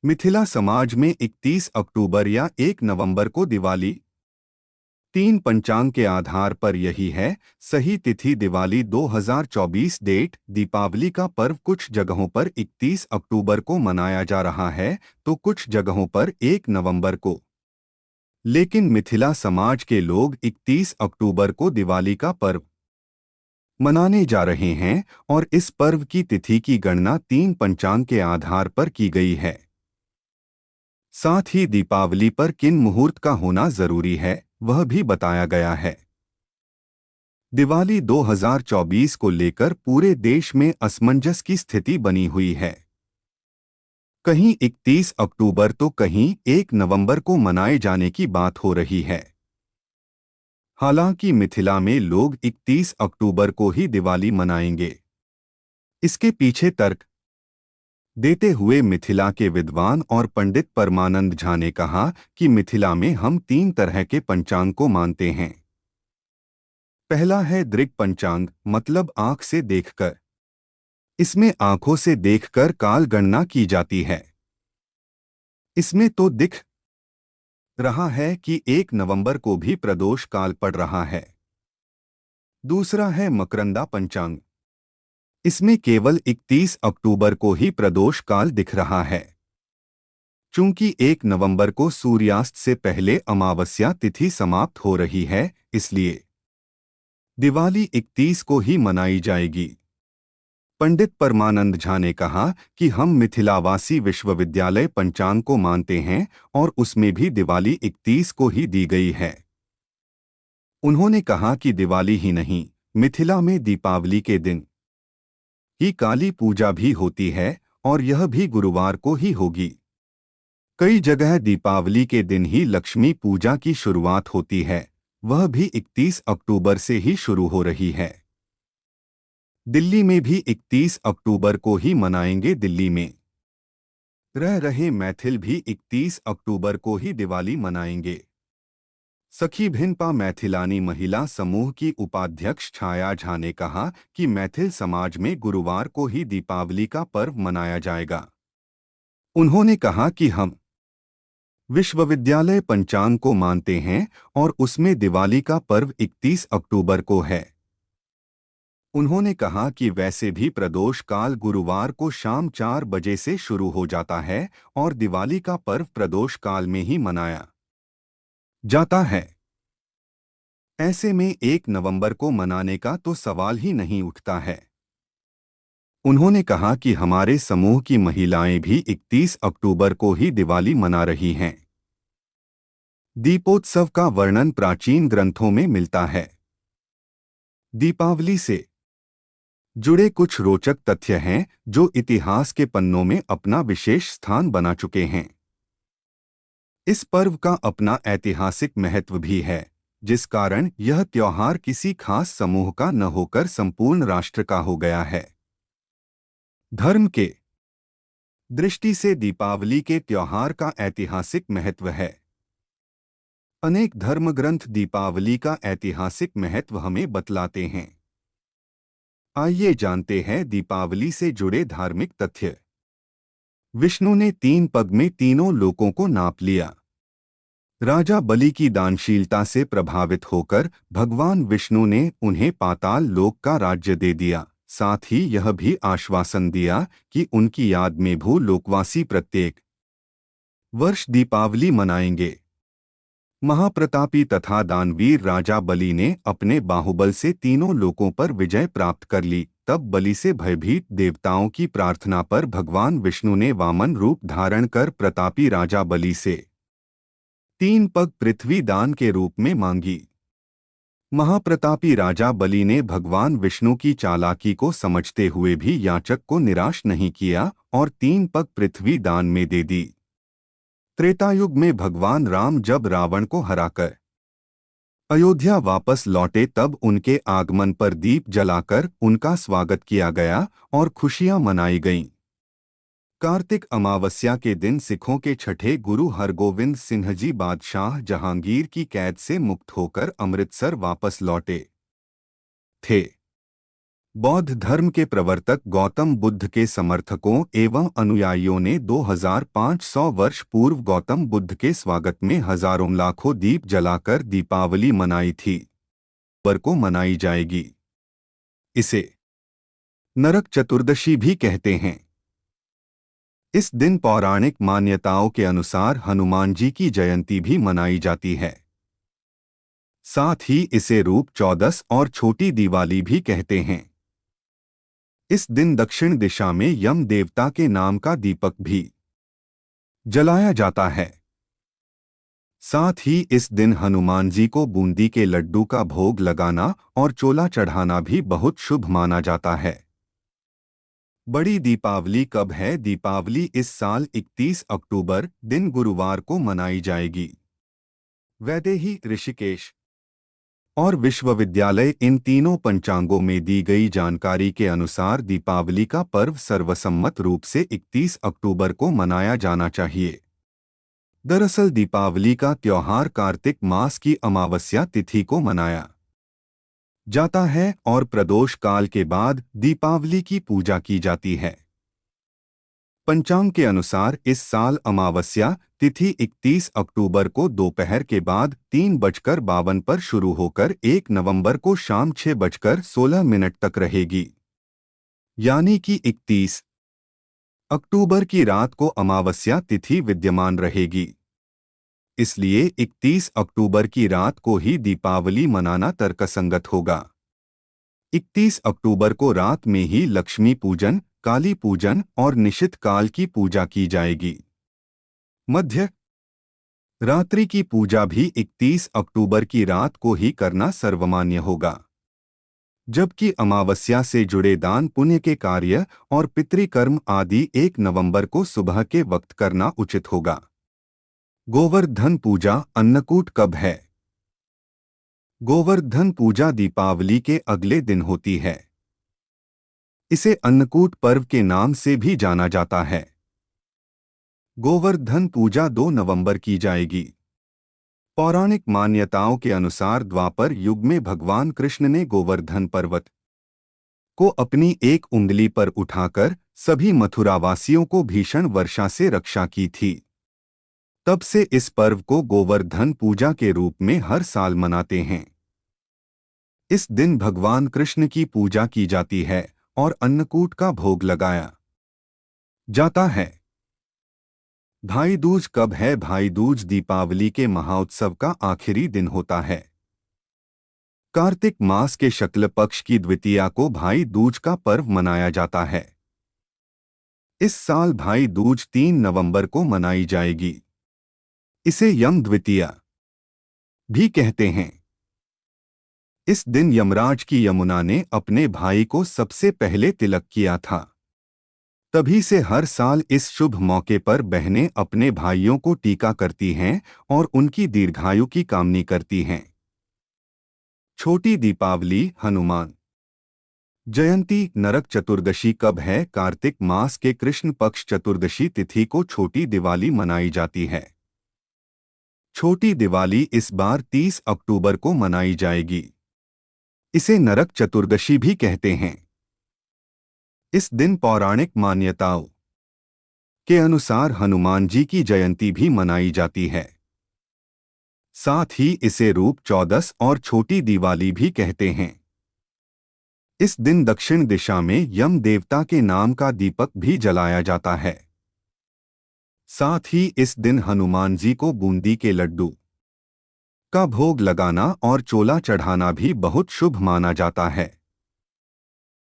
मिथिला समाज में 31 अक्टूबर या 1 नवंबर को दिवाली तीन पंचांग के आधार पर यही है सही तिथि। दिवाली 2024 डेट दीपावली का पर्व कुछ जगहों पर 31 अक्टूबर को मनाया जा रहा है तो कुछ जगहों पर 1 नवंबर को। लेकिन मिथिला समाज के लोग 31 अक्टूबर को दिवाली का पर्व मनाने जा रहे हैं और इस पर्व की तिथि की गणना तीन पंचांग के आधार पर की गई है। साथ ही दीपावली पर किन मुहूर्त का होना जरूरी है वह भी बताया गया है। दिवाली 2024 को लेकर पूरे देश में असमंजस की स्थिति बनी हुई है। कहीं 31 अक्टूबर तो कहीं 1 नवंबर को मनाए जाने की बात हो रही है। हालांकि मिथिला में लोग 31 अक्टूबर को ही दिवाली मनाएंगे। इसके पीछे तर्क देते हुए मिथिला के विद्वान और पंडित परमानंद झा ने कहा कि मिथिला में हम 3 तरह के पंचांग को मानते हैं। पहला है दृक् पंचांग, मतलब आंख से देखकर। इसमें आंखों से देखकर काल गणना की जाती है। इसमें तो दिख रहा है कि 1 नवंबर को भी प्रदोष काल पड़ रहा है। दूसरा है मकरंदा पंचांग। इसमें केवल 31 अक्टूबर को ही प्रदोष काल दिख रहा है। चूंकि 1 नवंबर को सूर्यास्त से पहले अमावस्या तिथि समाप्त हो रही है, इसलिए दिवाली 31 को ही मनाई जाएगी। पंडित परमानंद झा ने कहा कि हम मिथिलावासी विश्वविद्यालय पंचांग को मानते हैं और उसमें भी दिवाली 31 को ही दी गई है। उन्होंने कहा कि दिवाली ही नहीं, मिथिला में दीपावली के दिन ही काली पूजा भी होती है और यह भी गुरुवार को ही होगी। कई जगह दीपावली के दिन ही लक्ष्मी पूजा की शुरुआत होती है, वह भी 31 अक्टूबर से ही शुरू हो रही है। दिल्ली में भी 31 अक्टूबर को ही मनाएंगे। दिल्ली में रह रहे मैथिल भी 31 अक्टूबर को ही दिवाली मनाएंगे। सखी भिनपा मैथिलानी महिला समूह की उपाध्यक्ष छाया झा ने कहा कि मैथिल समाज में गुरुवार को ही दीपावली का पर्व मनाया जाएगा। उन्होंने कहा कि हम विश्वविद्यालय पंचांग को मानते हैं और उसमें दिवाली का पर्व 31 अक्टूबर को है। उन्होंने कहा कि वैसे भी प्रदोष काल गुरुवार को शाम 4 बजे से शुरू हो जाता है और दिवाली का पर्व प्रदोष काल में ही मनाया जाता है। ऐसे में 1 नवंबर को मनाने का तो सवाल ही नहीं उठता है। उन्होंने कहा कि हमारे समूह की महिलाएं भी 31 अक्टूबर को ही दिवाली मना रही हैं। दीपोत्सव का वर्णन प्राचीन ग्रंथों में मिलता है। दीपावली से जुड़े कुछ रोचक तथ्य हैं जो इतिहास के पन्नों में अपना विशेष स्थान बना चुके हैं। इस पर्व का अपना ऐतिहासिक महत्व भी है, जिस कारण यह त्योहार किसी खास समूह का न होकर संपूर्ण राष्ट्र का हो गया है। धर्म के दृष्टि से दीपावली के त्योहार का ऐतिहासिक महत्व है। अनेक धर्मग्रंथ दीपावली का ऐतिहासिक महत्व हमें बतलाते हैं। आइए जानते हैं दीपावली से जुड़े धार्मिक तथ्य। विष्णु ने 3 पग में तीनों लोकों को नाप लिया। राजा बलि की दानशीलता से प्रभावित होकर भगवान विष्णु ने उन्हें पाताल लोक का राज्य दे दिया। साथ ही यह भी आश्वासन दिया कि उनकी याद में भूलोकवासी प्रत्येक वर्ष दीपावली मनाएंगे। महाप्रतापी तथा दानवीर राजा बलि ने अपने बाहुबल से तीनों लोकों पर विजय प्राप्त कर ली। तब बलि से भयभीत देवताओं की प्रार्थना पर भगवान विष्णु ने वामन रूप धारण कर प्रतापी राजा बलि से 3 पग पृथ्वी दान के रूप में मांगी। महाप्रतापी राजा बलि ने भगवान विष्णु की चालाकी को समझते हुए भी याचक को निराश नहीं किया और 3 पग पृथ्वी दान में दे दी। त्रेतायुग में भगवान राम जब रावण को हराकर अयोध्या वापस लौटे तब उनके आगमन पर दीप जलाकर उनका स्वागत किया गया और खुशियां मनाई गईं। कार्तिक अमावस्या के दिन सिखों के छठे गुरु हरगोविंद सिंह जी बादशाह जहांगीर की कैद से मुक्त होकर अमृतसर वापस लौटे थे। बौद्ध धर्म के प्रवर्तक गौतम बुद्ध के समर्थकों एवं अनुयायियों ने 2500 वर्ष पूर्व गौतम बुद्ध के स्वागत में हजारों लाखों दीप जलाकर दीपावली मनाई थी। पर को मनाई जाएगी। इसे नरक चतुर्दशी भी कहते हैं। इस दिन पौराणिक मान्यताओं के अनुसार हनुमान जी की जयंती भी मनाई जाती है। साथ ही इसे रूप चौदस और छोटी दिवाली भी कहते हैं। इस दिन दक्षिण दिशा में यम देवता के नाम का दीपक भी जलाया जाता है। साथ ही इस दिन हनुमान जी को बूंदी के लड्डू का भोग लगाना और चोला चढ़ाना भी बहुत शुभ माना जाता है। बड़ी दीपावली कब है? दीपावली इस साल 31 अक्टूबर दिन गुरुवार को मनाई जाएगी। वैदेही, ऋषिकेश और विश्वविद्यालय इन तीनों पंचांगों में दी गई जानकारी के अनुसार दीपावली का पर्व सर्वसम्मत रूप से 31 अक्टूबर को मनाया जाना चाहिए। दरअसल दीपावली का त्योहार कार्तिक मास की अमावस्या तिथि को मनाया जाता है और प्रदोष काल के बाद दीपावली की पूजा की जाती है। पंचांग के अनुसार इस साल अमावस्या तिथि 31 अक्टूबर को दोपहर के बाद 3:52 पर शुरू होकर 1 नवंबर को शाम 6:16 तक रहेगी। यानी कि 31 अक्टूबर की रात को अमावस्या तिथि विद्यमान रहेगी। इसलिए 31 अक्टूबर की रात को ही दीपावली मनाना तर्कसंगत होगा। 31 अक्टूबर को रात में ही लक्ष्मी पूजन, काली पूजन और निशित काल की पूजा की जाएगी। मध्य रात्रि की पूजा भी 31 अक्टूबर की रात को ही करना सर्वमान्य होगा, जबकि अमावस्या से जुड़े दान पुण्य के कार्य और पितृकर्म आदि 1 नवंबर को सुबह के वक्त करना उचित होगा। गोवर्धन पूजा, अन्नकूट कब है? गोवर्धन पूजा दीपावली के अगले दिन होती है। इसे अन्नकूट पर्व के नाम से भी जाना जाता है। गोवर्धन पूजा 2 नवंबर की जाएगी। पौराणिक मान्यताओं के अनुसार द्वापर युग में भगवान कृष्ण ने गोवर्धन पर्वत को अपनी एक उंगली पर उठाकर सभी मथुरावासियों को भीषण वर्षा से रक्षा की थी। तब से इस पर्व को गोवर्धन पूजा के रूप में हर साल मनाते हैं। इस दिन भगवान कृष्ण की पूजा की जाती है और अन्नकूट का भोग लगाया जाता है। भाई दूज कब है? भाई दूज दीपावली के महाउत्सव का आखिरी दिन होता है। कार्तिक मास के शुक्ल पक्ष की द्वितीया को भाई दूज का पर्व मनाया जाता है। इस साल भाई दूज 3 नवंबर को मनाई जाएगी। इसे यम द्वितीया भी कहते हैं। इस दिन यमराज की यमुना ने अपने भाई को सबसे पहले तिलक किया था। तभी से हर साल इस शुभ मौके पर बहनें अपने भाइयों को टीका करती हैं और उनकी दीर्घायु की कामना करती हैं। छोटी दीपावली, हनुमान जयंती, नरक चतुर्दशी कब है? कार्तिक मास के कृष्ण पक्ष चतुर्दशी तिथि को छोटी दिवाली मनाई जाती है। छोटी दिवाली इस बार 30 अक्टूबर को मनाई जाएगी। इसे नरक चतुर्दशी भी कहते हैं। इस दिन पौराणिक मान्यताओं के अनुसार हनुमान जी की जयंती भी मनाई जाती है। साथ ही इसे रूप चौदस और छोटी दिवाली भी कहते हैं। इस दिन दक्षिण दिशा में यम देवता के नाम का दीपक भी जलाया जाता है। साथ ही इस दिन हनुमान जी को बूंदी के लड्डू का भोग लगाना और चोला चढ़ाना भी बहुत शुभ माना जाता है।